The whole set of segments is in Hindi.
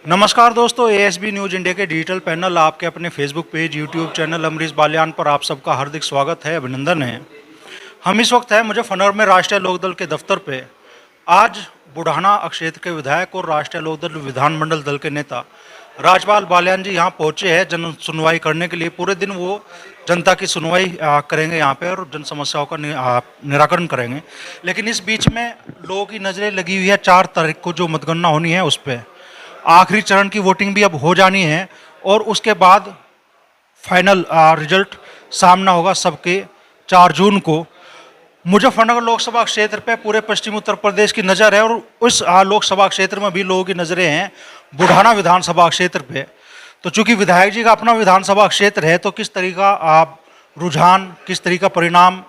नमस्कार दोस्तों, एएसबी न्यूज इंडिया के डिजिटल पैनल आपके अपने Facebook page, YouTube channel Amrish Baliyan पर आप सबका हार्दिक स्वागत है, अभिनंदन है। हम इस वक्त हैं मुजफ्फरनगर में राष्ट्रीय लोकदल के दफ्तर पे। आज बुढ़ाना क्षेत्र के विधायक और राष्ट्रीय लोकदल विधानमंडल दल के नेता राजपाल बालियान जी यहाँ पहुँचे हैं जन सुनवाई करने के लिए। पूरे दिन वो जनता की सुनवाई करेंगे यहाँ पे और जन समस्याओं का निराकरण करेंगे। लेकिन इस बीच में लोगों की नज़रें लगी हुई है 4 तारीख को जो मतगणना होनी है उस पर। आखिरी चरण की वोटिंग भी अब हो जानी है और उसके बाद फाइनल रिजल्ट सामना होगा सबके 4 जून को। मुजफ्फरनगर लोकसभा क्षेत्र पे पूरे पश्चिमी उत्तर प्रदेश की नज़र है और उस लोकसभा क्षेत्र में भी लोगों की नज़रें हैं बुढ़ाना विधानसभा क्षेत्र पे। तो चूंकि विधायक जी का अपना विधानसभा क्षेत्र है तो किस तरीका रुझान, किस तरीका परिणाम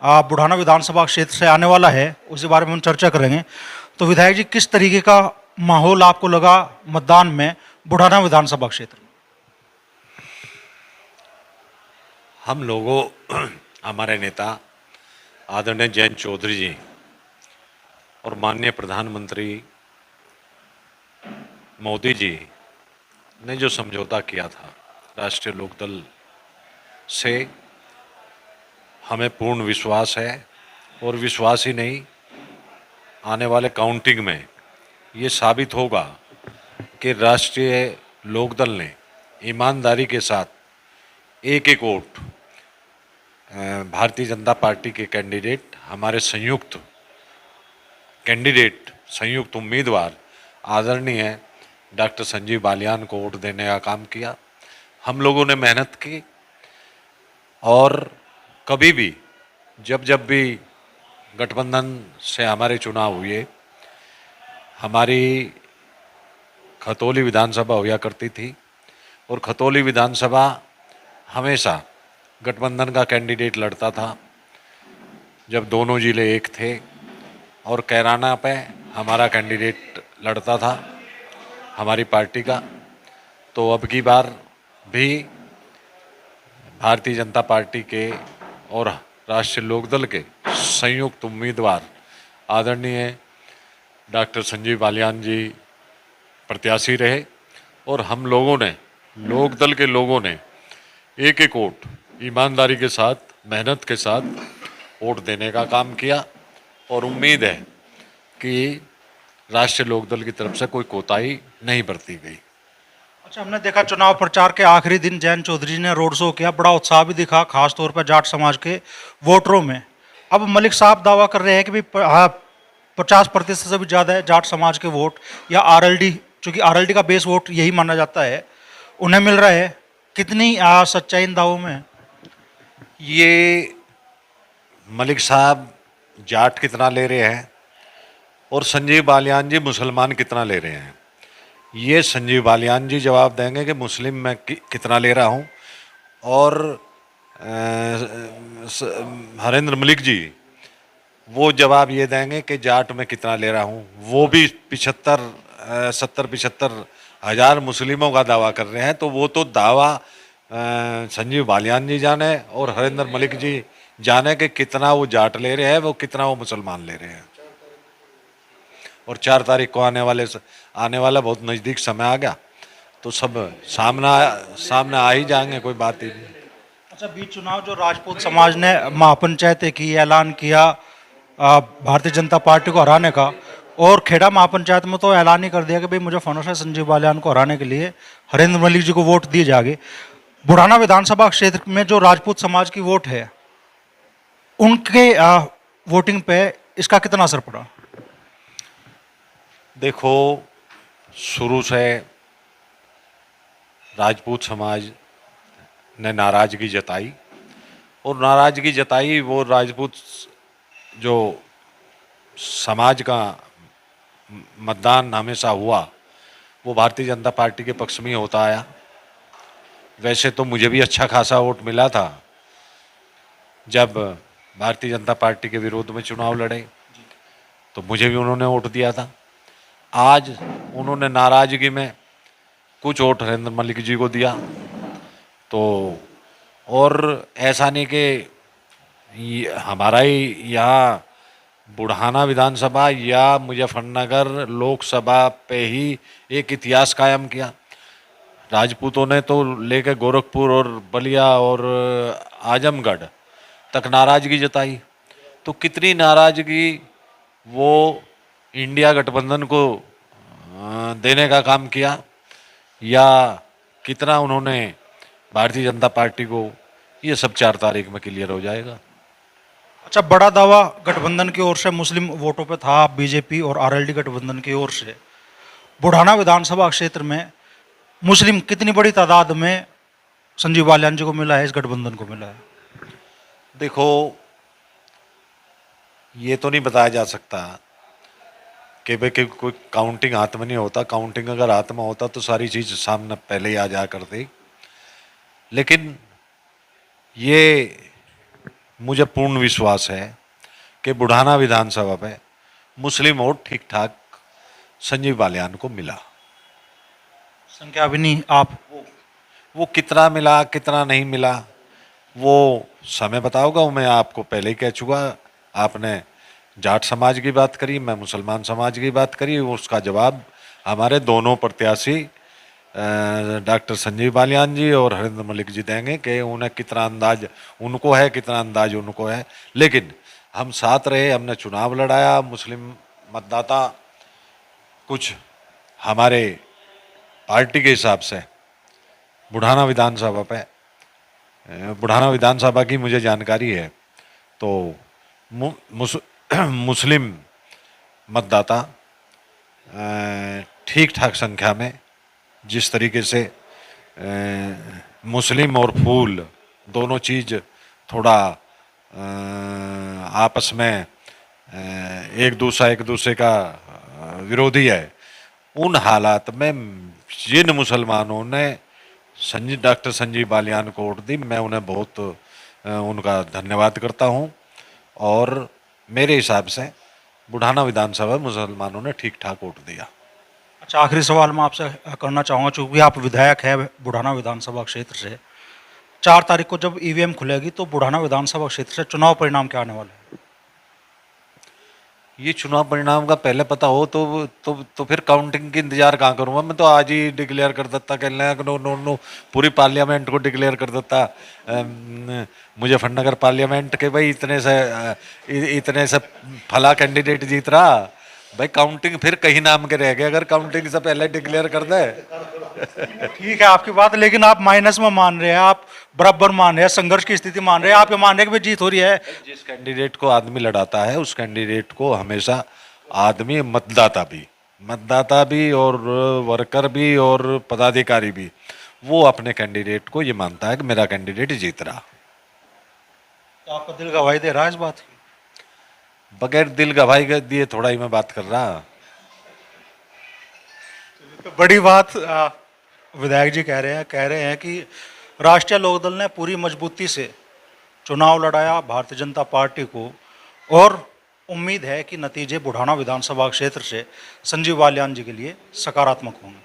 बुढ़ाना विधानसभा क्षेत्र से आने वाला है उसके बारे में हम चर्चा करेंगे। तो विधायक जी, किस तरीके का माहौल आपको लगा मतदान में बुढ़ाना विधानसभा क्षेत्र में? हम लोगों हमारे नेता आदरणीय जयंत चौधरी जी और माननीय प्रधानमंत्री मोदी जी ने जो समझौता किया था राष्ट्रीय लोकदल से, हमें पूर्ण विश्वास है। और विश्वास ही नहीं, आने वाले काउंटिंग में ये साबित होगा कि राष्ट्रीय लोकदल ने ईमानदारी के साथ एक एक वोट भारतीय जनता पार्टी के कैंडिडेट, हमारे संयुक्त उम्मीदवार आदरणीय डॉक्टर संजीव बालियान को वोट देने का काम किया। हम लोगों ने मेहनत की और कभी भी जब भी गठबंधन से हमारे चुनाव हुए, हमारी खतौली विधानसभा हुआ करती थी और खतौली विधानसभा हमेशा गठबंधन का कैंडिडेट लड़ता था जब दोनों जिले एक थे, और कैराना पे हमारा कैंडिडेट लड़ता था हमारी पार्टी का। तो अब की बार भी भारतीय जनता पार्टी के और राष्ट्रीय लोकदल के संयुक्त उम्मीदवार आदरणीय डॉक्टर संजीव बालियान जी प्रत्याशी रहे और हम लोगों ने, लोकदल के लोगों ने एक एक वोट ईमानदारी के साथ, मेहनत के साथ वोट देने का काम किया और उम्मीद है कि राष्ट्रीय लोकदल की तरफ से कोई कोताही नहीं बरती गई। अच्छा, हमने देखा चुनाव प्रचार के आखिरी दिन जयंत चौधरी ने रोड शो किया, बड़ा उत्साह भी दिखा खासतौर पर जाट समाज के वोटरों में। अब मलिक साहब दावा कर रहे हैं कि भी 50% से भी ज़्यादा है जाट समाज के वोट, या आरएलडी, चूँकि आरएलडी का बेस वोट यही माना जाता है, उन्हें मिल रहा है। कितनी सच्चाई इन दावों में? ये मलिक साहब जाट कितना ले रहे हैं और संजीव बालियान जी मुसलमान कितना ले रहे हैं, ये संजीव बालियान जी जवाब देंगे कि मुस्लिम मैं कितना ले रहा हूँ, और हरेंद्र मलिक जी वो जवाब ये देंगे कि जाट में कितना ले रहा हूँ। वो भी 70-75 हज़ार मुस्लिमों का दावा कर रहे हैं। तो वो तो दावा संजीव बालियान जी जाने और हरेंद्र मलिक जी जाने कि कितना वो जाट ले रहे हैं, वो कितना वो मुसलमान ले रहे हैं। और 4 तारीख को आने वाला बहुत नज़दीक समय आ गया तो सब सामने आ ही जाएंगे, कोई बात ही नहीं। अच्छा, बीच चुनाव जो राजपूत समाज ने महापंचायत की ऐलान किया भारतीय जनता पार्टी को हराने का, और खेड़ा महापंचायत में तो ऐलान ही कर दिया कि भाई मुजफ्फरनगर से संजीव बालियान को हराने के लिए हरेंद्र मलिक जी को वोट दिए जाएंगे। बुढ़ाना विधानसभा क्षेत्र में जो राजपूत समाज की वोट है, उनके वोटिंग पे इसका कितना असर पड़ा? देखो, शुरू से राजपूत समाज ने नाराज़गी जताई और नाराज़गी जताई, वो राजपूत जो समाज का मतदान हमेशा हुआ वो भारतीय जनता पार्टी के पक्ष में होता आया। वैसे तो मुझे भी अच्छा खासा वोट मिला था जब भारतीय जनता पार्टी के विरोध में चुनाव लड़े, तो मुझे भी उन्होंने वोट दिया था। आज उन्होंने नाराज़गी में कुछ वोट हरेंद्र मलिक जी को दिया, तो और ऐसा नहीं कि हमारा ही यहाँ बुढ़ाना विधानसभा या मुजफ्फरनगर लोकसभा पे ही एक इतिहास कायम किया। राजपूतों ने तो लेके गोरखपुर और बलिया और आजमगढ़ तक नाराजगी जताई। तो कितनी नाराजगी वो इंडिया गठबंधन को देने का काम किया, या कितना उन्होंने भारतीय जनता पार्टी को, ये सब 4 तारीख में क्लियर हो जाएगा। अच्छा, बड़ा दावा गठबंधन की ओर से मुस्लिम वोटों पे था, बीजेपी और आरएलडी गठबंधन की ओर से। बुढ़ाना विधानसभा क्षेत्र में मुस्लिम कितनी बड़ी तादाद में संजीव बालियान जी को मिला है, इस गठबंधन को मिला है? देखो, ये तो नहीं बताया जा सकता कि भाई कि कोई काउंटिंग हाथ में नहीं होता। काउंटिंग अगर हाथ में होता तो सारी चीज सामने पहले ही आ जाया करती। लेकिन ये मुझे पूर्ण विश्वास है कि बुढ़ाना विधानसभा पे मुस्लिम वोट ठीक ठाक संजीव बालियान को मिला। संख्या भी नहीं, आप वो कितना मिला कितना नहीं मिला वो समय बताओगा। वो मैं आपको पहले ही कह चुका। आपने जाट समाज की बात करी, मैं मुसलमान समाज की बात करी, उसका जवाब हमारे दोनों प्रत्याशी डॉक्टर संजीव बालियान जी और हरिंद्र मलिक जी देंगे कि उन्हें कितना अंदाज उनको है, कितना अंदाज उनको है। लेकिन हम साथ रहे, हमने चुनाव लड़ाया। मुस्लिम मतदाता कुछ हमारे पार्टी के हिसाब से बुढ़ाना विधानसभा की मुझे जानकारी है, तो मुस्लिम मतदाता ठीक ठाक संख्या में, जिस तरीके से मुस्लिम और फूल दोनों चीज़ थोड़ा आपस में एक दूसरे का विरोधी है, उन हालात में जिन मुसलमानों ने डॉक्टर संजीव बालियान को वोट दी, मैं उन्हें बहुत उनका धन्यवाद करता हूं। और मेरे हिसाब से बुढ़ाना विधानसभा मुसलमानों ने ठीक ठाक वोट दिया। अच्छा, आखिरी सवाल मैं आपसे करना चाहूँगा, चूँकि आप विधायक हैं बुढ़ाना विधानसभा क्षेत्र से। 4 तारीख को जब ईवीएम खुलेगी तो बुढ़ाना विधानसभा क्षेत्र से चुनाव परिणाम क्या आने वाले हैं? ये चुनाव परिणाम का पहले पता हो तो फिर काउंटिंग की इंतजार कहाँ करूँगा। मैं तो आज ही डिक्लेयर कर देता कि नो पूरी पार्लियामेंट को डिक्लेयर कर देता, मुजफ्फरनगर पार्लियामेंट के भाई इतने से फला कैंडिडेट जीत रहा। भाई काउंटिंग फिर कहीं नाम के रह गए अगर काउंटिंग से पहले डिक्लेयर कर दे। ठीक है आपकी बात, लेकिन आप माइनस में मान रहे हैं, आप बराबर मान रहे हैं, संघर्ष की स्थिति मान रहे हैं, आप ये मान रहे हैं कि जीत हो रही है। जिस कैंडिडेट को आदमी लड़ाता है उस कैंडिडेट को हमेशा आदमी, मतदाता भी और वर्कर भी और पदाधिकारी भी, वो अपने कैंडिडेट को ये मानता है कि मेरा कैंडिडेट जीत रहा। तो आपका दिल गवाही दे रहा है इस बात की? बगैर दिल गवाही के दिए थोड़ा ही मैं बात कर रहा। तो बड़ी बात विधायक जी कह रहे हैं कि राष्ट्रीय लोकदल ने पूरी मजबूती से चुनाव लड़ाया भारतीय जनता पार्टी को, और उम्मीद है कि नतीजे बुढ़ाना विधानसभा क्षेत्र से संजीव बालियान जी के लिए सकारात्मक होंगे।